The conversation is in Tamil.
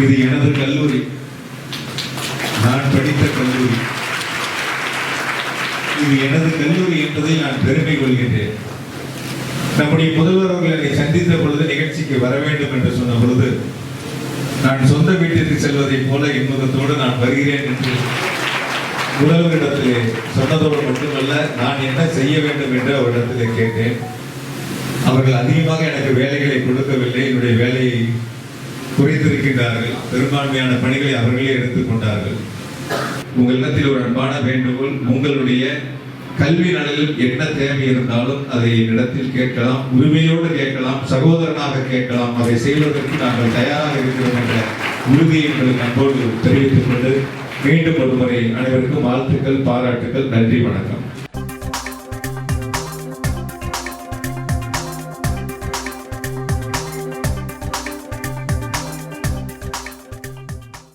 இது எனது கல்லூரி, நான் படித்த கல்லூரி. இது எனது கல்லூரி என்பதை நான் பெருமை கொள்கின்றேன். நம்முடைய முதல்வர் அவர்கள் என்னை சந்தித்த பொழுது நிகழ்ச்சிக்கு வர வேண்டும் என்று சொன்ன பொழுது நான் சொந்த வீட்டிற்கு செல்வதைப் போல இன்முகத்தோடு நான் வருகிறேன் என்று முதல்வரிடத்திலே சொன்னதோடு மட்டுமல்ல, நான் என்ன செய்ய வேண்டும் என்று அவரிடத்திலே கேட்டேன். அவர்கள் அதிகமாக எனக்கு வேலைகளை கொடுக்கவில்லை, என்னுடைய வேலையை குறைத்திருக்கின்றார்கள். பெரும்பான்மையான பணிகளை அவர்களே எடுத்துக்கொண்டார்கள். உங்களிடத்தில் ஒரு அன்பான வேண்டுகோள், உங்களுடைய கல்வி நலனில் என்ன தேவை இருந்தாலும் அதை என்னிடத்தில் கேட்கலாம், உரிமையோடு கேட்கலாம், சகோதரனாக கேட்கலாம். அதை செய்வதற்கு நாங்கள் தயாராக இருக்கிறோம் என்ற உறுதியை எங்களுக்கு அன்போடு தெரிவித்துக் கொண்டு மீண்டும் ஒருமுறை அனைவருக்கும் வாழ்த்துக்கள், பாராட்டுக்கள், நன்றி, வணக்கம்.